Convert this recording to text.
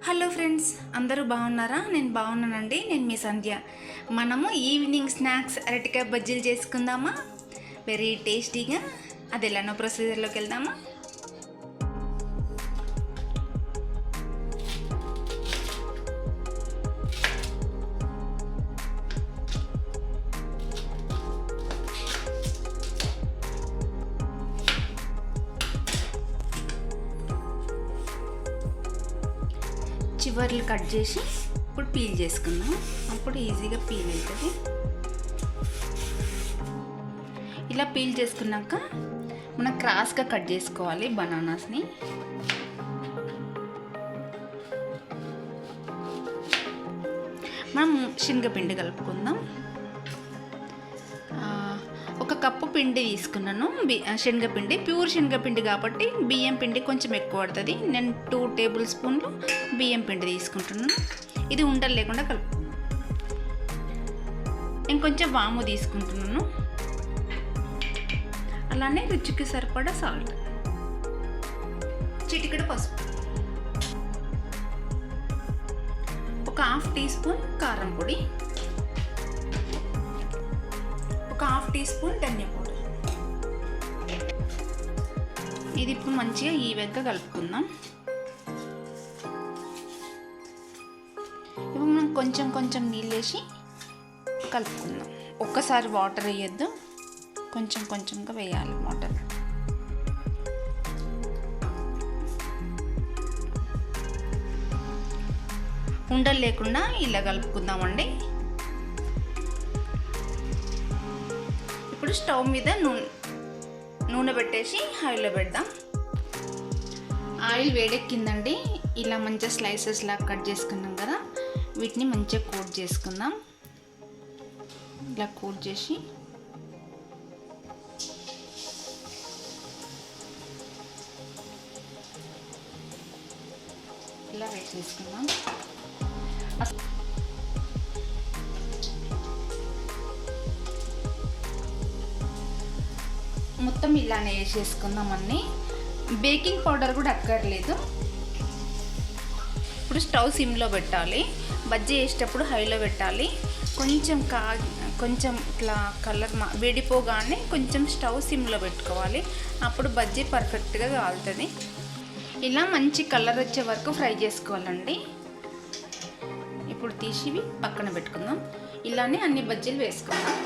Hello friends, అందరూ బాగున్నారా? నేను బాగున్నానండి. నేను మీ సంధ్య. మనము ఈవినింగ్ స్నాక్స్ అరటికాయ బజ్జీలు చేసుకుందామా? వెరీ టేస్టీగా. అది ఎలానో ప్రొసీజర్లోకి వెళ్దామా? చివర్లు కట్ చేసి ఇప్పుడు పీల్ చేసుకుందాం. అప్పుడు ఈజీగా పీల్ అవుతుంది. ఇలా పీల్ చేసుకున్నాక మనం క్రాస్గా కట్ చేసుకోవాలి బనానాస్ని. మనం శనగపిండి కలుపుకుందాం. ఒక కప్పు పిండి తీసుకున్నాను, శనగపిండి. ప్యూర్ శనగపిండి కాబట్టి బియ్యం పిండి కొంచెం ఎక్కువ పడుతుంది. నేను 2 టేబుల్ స్పూన్లు బియ్యం పిండి తీసుకుంటున్నాను. ఇది ఉండలు లేకుండా కలుపుకున్నాను. నేను కొంచెం వాము తీసుకుంటున్నాను. అలానే రుచికి సరిపడా సాల్ట్, చిటికెడు పసుపు, ఒక 1/2 టీ స్పూన్ కారం పొడి, ఒక 1/2 టీ స్పూన్ ధనియా పౌడర్. ఇది ఇప్పుడు మంచిగా ఈవెన్గా కలుపుకుందాం. ఇప్పుడు మనం కొంచెం కొంచెం నీళ్ళు వేసి కలుపుకుందాం. ఒక్కసారి వాటర్ వేయొద్దు, కొంచెం కొంచెంగా వేయాలి వాటర్. ఉండలు లేకుండా ఇలా కలుపుకుందామండి. ఇప్పుడు స్టవ్ మీద నూనె పెట్టేసి ఆయిల్లో పెడదాం. ఆయిల్ వేడెక్కిందండి. ఇలా మంచిగా స్లైసెస్ లాగా కట్ చేసుకున్నాం కదా, వీటిని మంచిగా కోట్ చేసుకుందాం. ఇలా కోట్ చేసి ఇలా వేసేసుకుందాం. మొత్తం ఇలానే వేసేసుకుందాం అన్నీ. బేకింగ్ పౌడర్ కూడా అక్కర్లేదు. ఇప్పుడు స్టవ్ సిమ్లో పెట్టాలి. బజ్జీ వేసేటప్పుడు హైలో పెట్టాలి. కొంచెం ఇట్లా కలర్ వేడిపోగానే కొంచెం స్టవ్ సిమ్లో పెట్టుకోవాలి. అప్పుడు బజ్జీ పర్ఫెక్ట్గా కాలుతుంది. ఇలా మంచి కలర్ వచ్చే వరకు ఫ్రై చేసుకోవాలండి. ఇప్పుడు తీసి పక్కన పెట్టుకుందాం. ఇలానే అన్ని బజ్జీలు వేసుకుందాం.